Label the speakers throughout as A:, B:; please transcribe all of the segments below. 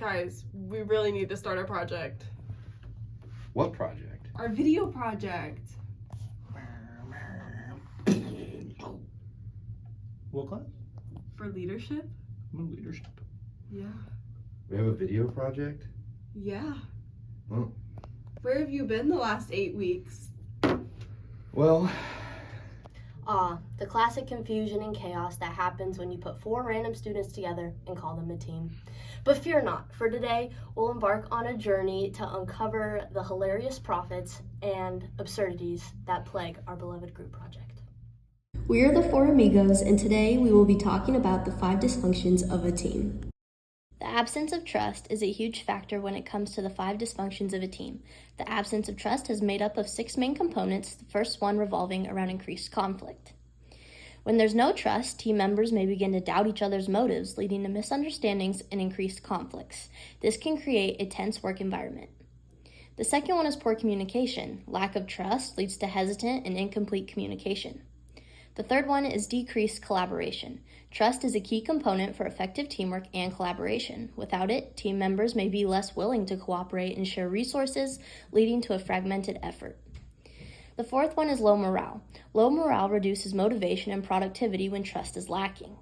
A: Guys, we really need to start a project.
B: What project?
A: Our video project.
C: What class?
A: For leadership?
C: Leadership.
A: Yeah.
B: We have a video project?
A: Yeah.
B: Oh.
A: Where have you been the last 8 weeks?
B: Well...
D: the classic confusion and chaos that happens when you put 4 random students together and call them a team. But fear not, for today we'll embark on a journey to uncover the hilarious profits and absurdities that plague our beloved group project. We are the Four Amigos, and today we will be talking about the 5 dysfunctions of a team. The absence of trust is a huge factor when it comes to the 5 dysfunctions of a team. The absence of trust is made up of 6 main components, the first one revolving around increased conflict. When there's no trust, team members may begin to doubt each other's motives, leading to misunderstandings and increased conflicts. This can create a tense work environment. The second one is poor communication. Lack of trust leads to hesitant and incomplete communication. The third one is decreased collaboration. Trust is a key component for effective teamwork and collaboration. Without it, team members may be less willing to cooperate and share resources, leading to a fragmented effort. The fourth one is low morale. Low morale reduces motivation and productivity when trust is lacking.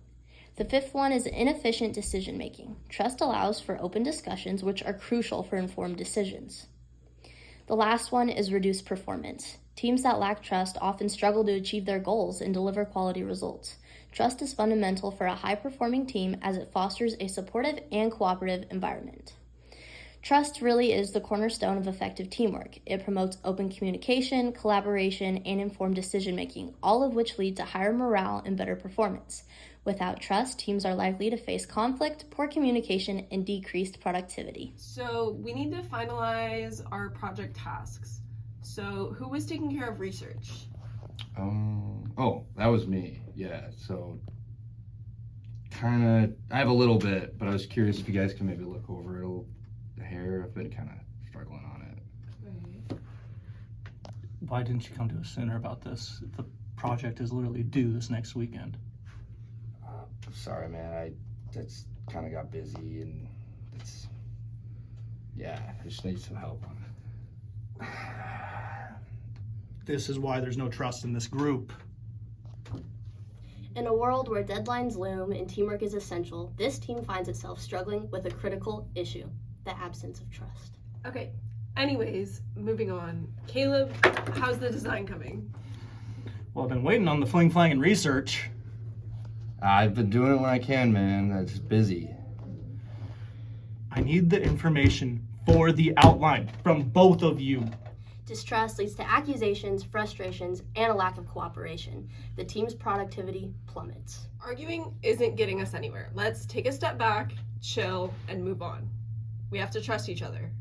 D: The fifth one is inefficient decision-making. Trust allows for open discussions, which are crucial for informed decisions. The last one is reduced performance. Teams that lack trust often struggle to achieve their goals and deliver quality results. Trust is fundamental for a high-performing team as it fosters a supportive and cooperative environment. Trust really is the cornerstone of effective teamwork. It promotes open communication, collaboration, and informed decision-making, all of which lead to higher morale and better performance. Without trust, teams are likely to face conflict, poor communication, and decreased productivity.
A: So we need to finalize our project tasks. So who was taking care of research?
B: Oh, that was me. Yeah, so I have a little bit, but I was curious if you guys can maybe look over it. The hair, I've been kind of struggling on it.
A: Right.
C: Why didn't you come to us sooner about this? The project is literally due this next weekend.
B: I'm sorry, man. I just kind of got busy, and I just need some help on it.
C: This is why there's no trust in this group.
D: In a world where deadlines loom and teamwork is essential, this team finds itself struggling with a critical issue: the absence of trust.
A: Okay, anyways, moving on. Caleb, how's the design coming?
C: Well, I've been waiting on the fling flang and research.
B: I've been doing it when I can, man. I'm just busy.
C: I need the information for the outline from both of you.
D: Distrust leads to accusations, frustrations, and a lack of cooperation. The team's productivity plummets.
A: Arguing isn't getting us anywhere. Let's take a step back, chill, and move on. We have to trust each other.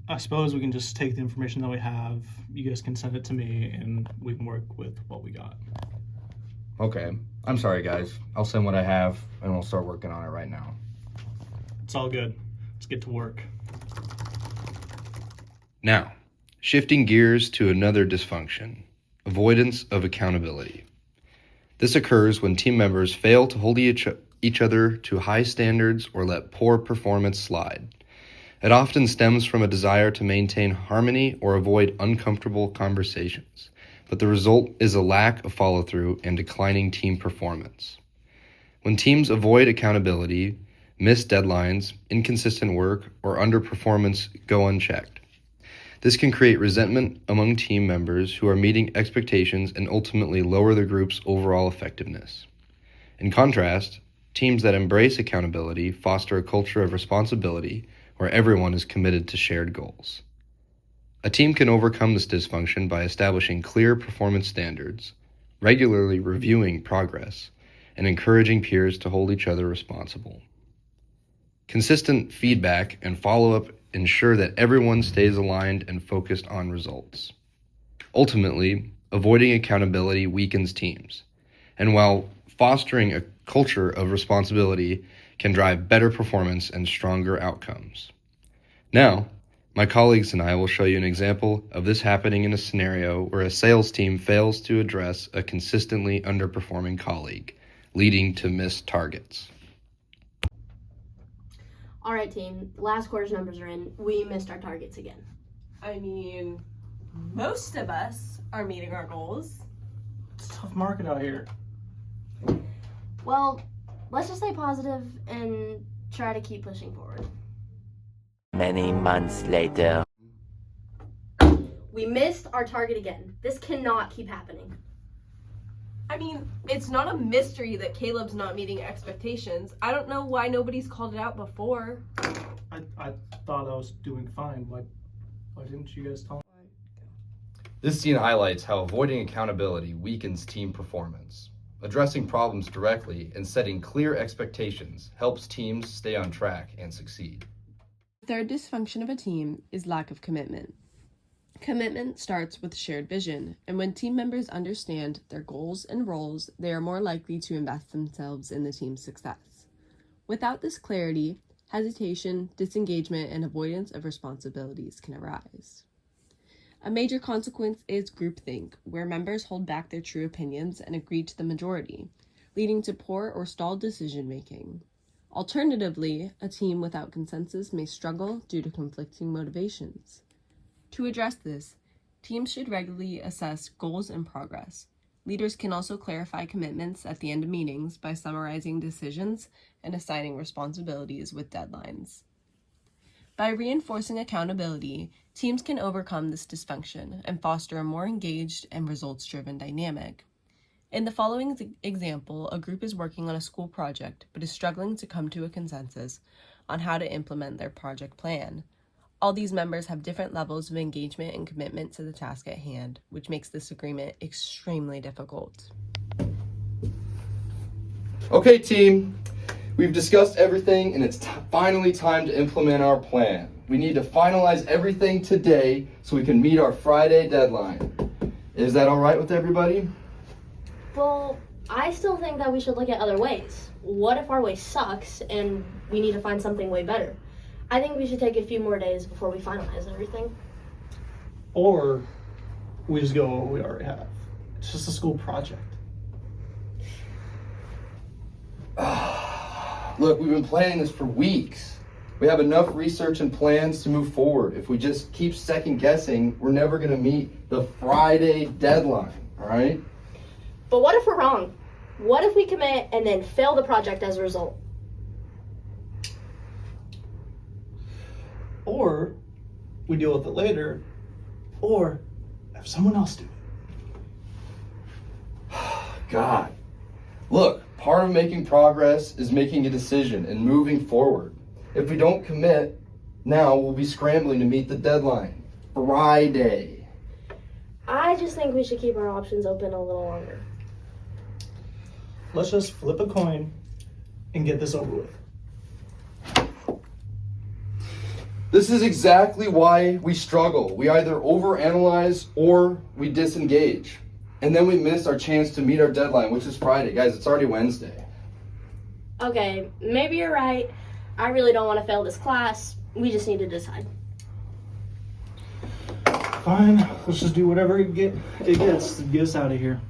C: I suppose we can just take the information that we have, you guys can send it to me, and we can work with what we got.
B: Okay. I'm sorry, guys. I'll send what I have, and we'll start working on it right now.
C: It's all good. Let's get to work.
B: Now, shifting gears to another dysfunction: avoidance of accountability. This occurs when team members fail to hold each other to high standards or let poor performance slide. It often stems from a desire to maintain harmony or avoid uncomfortable conversations, but the result is a lack of follow-through and declining team performance. When teams avoid accountability, miss deadlines, inconsistent work, or underperformance go unchecked. This can create resentment among team members who are meeting expectations and ultimately lower the group's overall effectiveness. In contrast, teams that embrace accountability foster a culture of responsibility where everyone is committed to shared goals. A team can overcome this dysfunction by establishing clear performance standards, regularly reviewing progress, and encouraging peers to hold each other responsible. Consistent feedback and follow-up ensure that everyone stays aligned and focused on results. Ultimately, avoiding accountability weakens teams, and while fostering a culture of responsibility can drive better performance and stronger outcomes. Now, my colleagues and I will show you an example of this happening in a scenario where a sales team fails to address a consistently underperforming colleague, leading to missed targets.
D: All right, team. Last quarter's numbers are in. We missed our targets again.
A: I mean, most of us are meeting our goals.
C: It's a tough market out here.
D: Well, let's just stay positive and try to keep pushing forward.
E: Many months later.
D: We missed our target again. This cannot keep happening.
A: I mean, it's not a mystery that Caleb's not meeting expectations. I don't know why nobody's called it out before.
C: I thought I was doing fine. Why didn't you guys tell me?
B: This scene highlights how avoiding accountability weakens team performance. Addressing problems directly and setting clear expectations helps teams stay on track and succeed.
F: The third dysfunction of a team is lack of commitment. Commitment starts with shared vision, and when team members understand their goals and roles, they are more likely to invest themselves in the team's success. Without this clarity, hesitation, disengagement, and avoidance of responsibilities can arise. A major consequence is groupthink, where members hold back their true opinions and agree to the majority, leading to poor or stalled decision-making. Alternatively, a team without consensus may struggle due to conflicting motivations. To address this, teams should regularly assess goals and progress. Leaders can also clarify commitments at the end of meetings by summarizing decisions and assigning responsibilities with deadlines. By reinforcing accountability, teams can overcome this dysfunction and foster a more engaged and results-driven dynamic. In the following example, a group is working on a school project but is struggling to come to a consensus on how to implement their project plan. All these members have different levels of engagement and commitment to the task at hand, which makes this agreement extremely difficult.
B: Okay, team. We've discussed everything, and it's finally time to implement our plan. We need to finalize everything today so we can meet our Friday deadline. Is that all right with everybody?
D: Well, I still think that we should look at other ways. What if our way sucks and we need to find something way better? I think we should take a few more days before we finalize everything.
C: Or we just go what we already have. It's just a school project.
B: Look, we've been planning this for weeks. We have enough research and plans to move forward. If we just keep second guessing, we're never going to meet the Friday deadline, all right?
D: But what if we're wrong? What if we commit and then fail the project as a result?
C: Or we deal with it later, or have someone else do it.
B: God. Look, part of making progress is making a decision and moving forward. If we don't commit, now we'll be scrambling to meet the deadline. Friday.
D: I just think we should keep our options open a little longer.
C: Let's just flip a coin and get this over with.
B: This is exactly why we struggle. We either overanalyze or we disengage. And then we miss our chance to meet our deadline, which is Friday. Guys, it's already Wednesday.
D: Okay, maybe you're right. I really don't want to fail this class. We just need to decide.
C: Fine, let's just do whatever it gets to get us out of here.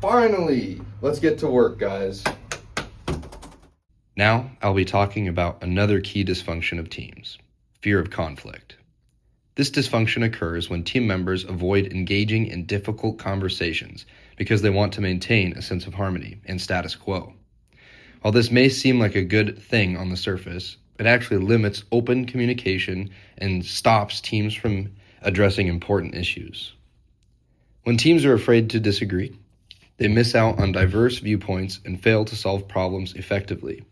B: Finally, let's get to work, guys. Now, I'll be talking about another key dysfunction of teams. Fear of conflict. This dysfunction occurs when team members avoid engaging in difficult conversations because they want to maintain a sense of harmony and status quo. While this may seem like a good thing on the surface, it actually limits open communication and stops teams from addressing important issues. When teams are afraid to disagree, they miss out on diverse viewpoints and fail to solve problems effectively.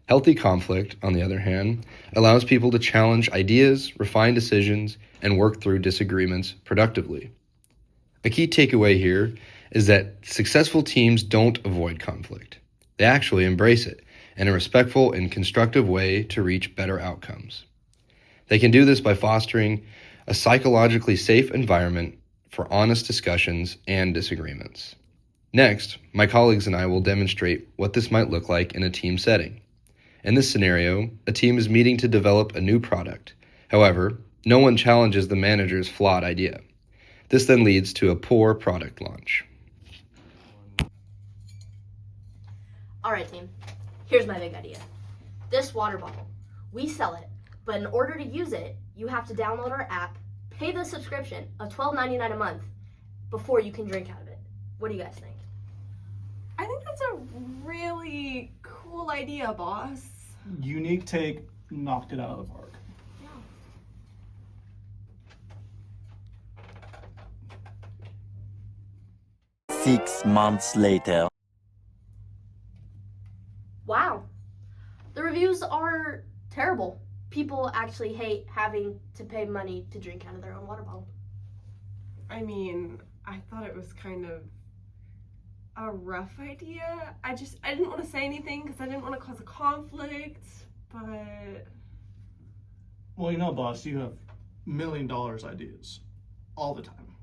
B: Healthy conflict, on the other hand, allows people to challenge ideas, refine decisions, and work through disagreements productively. A key takeaway here is that successful teams don't avoid conflict. They actually embrace it in a respectful and constructive way to reach better outcomes. They can do this by fostering a psychologically safe environment for honest discussions and disagreements. Next, my colleagues and I will demonstrate what this might look like in a team setting. In this scenario, a team is meeting to develop a new product. However, no one challenges the manager's flawed idea. This then leads to a poor product launch.
D: All right, team. Here's my big idea. This water bottle. We sell it, but in order to use it, you have to download our app, pay the subscription of $12.99 a month before you can drink out of it. What do you guys think?
A: I think that's a really cool idea, boss.
C: Unique take, knocked it out of the park.
E: 6 months later.
D: Wow. The reviews are terrible. People actually hate having to pay money to drink out of their own water bottle.
A: I mean, I thought it was kind of a rough idea. I didn't want to say anything because I didn't want to cause a conflict, but...
C: Well, you know, boss, you have $1 million ideas all the time.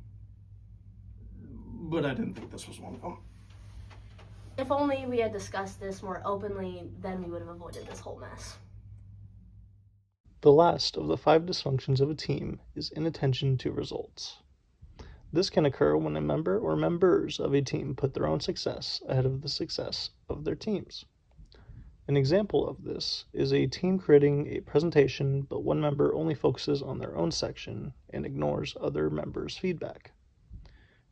C: But I didn't think this was one of them.
D: If only we had discussed this more openly, then we would have avoided this whole mess.
G: The last of the 5 dysfunctions of a team is inattention to results. This can occur when a member or members of a team put their own success ahead of the success of their teams. An example of this is a team creating a presentation, but one member only focuses on their own section and ignores other members' feedback.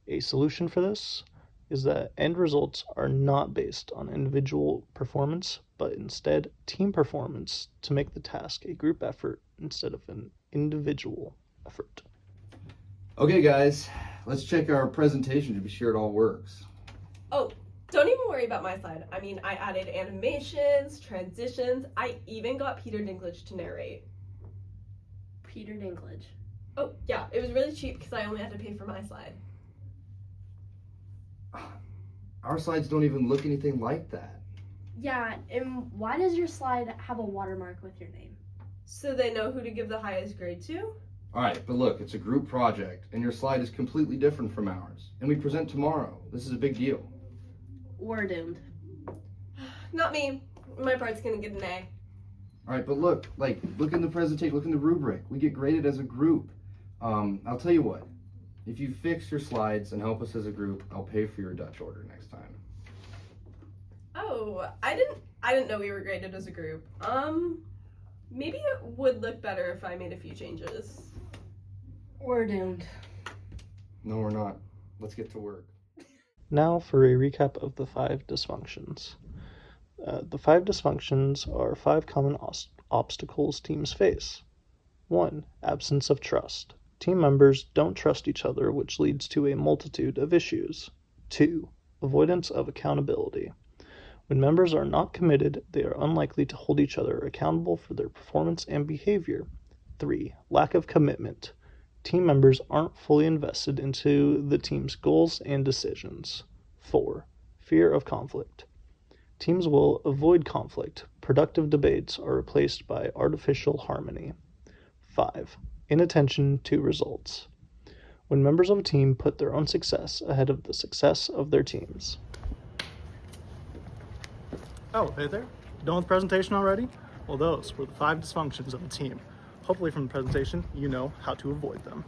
G: A solution for this is that end results are not based on individual performance, but instead team performance to make the task a group effort instead of an individual effort.
B: Okay, guys, let's check our presentation to be sure it all works.
A: Oh, don't even worry about my side. I mean, I added animations, transitions. I even got Peter Dinklage to narrate.
D: Peter Dinklage.
A: Oh, yeah, it was really cheap because I only had to pay for my slide.
B: Our slides don't even look anything like that.
D: Yeah, and why does your slide have a watermark with your name?
A: So they know who to give the highest grade to?
B: All right, but look, it's a group project, and your slide is completely different from ours. And we present tomorrow. This is a big deal.
D: We're doomed.
A: Not me. My part's gonna get an A.
B: All right, but look in the presentation, look in the rubric. We get graded as a group. I'll tell you what. If you fix your slides and help us as a group, I'll pay for your Dutch order next time.
A: Oh, I didn't know we were graded as a group. Maybe it would look better if I made a few changes.
D: We're doomed.
B: No, we're not. Let's get to work.
G: Now for a recap of the 5 dysfunctions. The 5 dysfunctions are 5 common obstacles teams face. 1. Absence of trust. Team members don't trust each other, which leads to a multitude of issues. 2. Avoidance of accountability. When members are not committed, they are unlikely to hold each other accountable for their performance and behavior. 3. Lack of commitment. Team members aren't fully invested into the team's goals and decisions. 4. Fear of conflict. Teams will avoid conflict. Productive debates are replaced by artificial harmony. 5. Inattention to results. When members of a team put their own success ahead of the success of their teams.
C: Oh, hey there. Done with the presentation already? Well, those were the 5 dysfunctions of a team. Hopefully from the presentation, you know how to avoid them.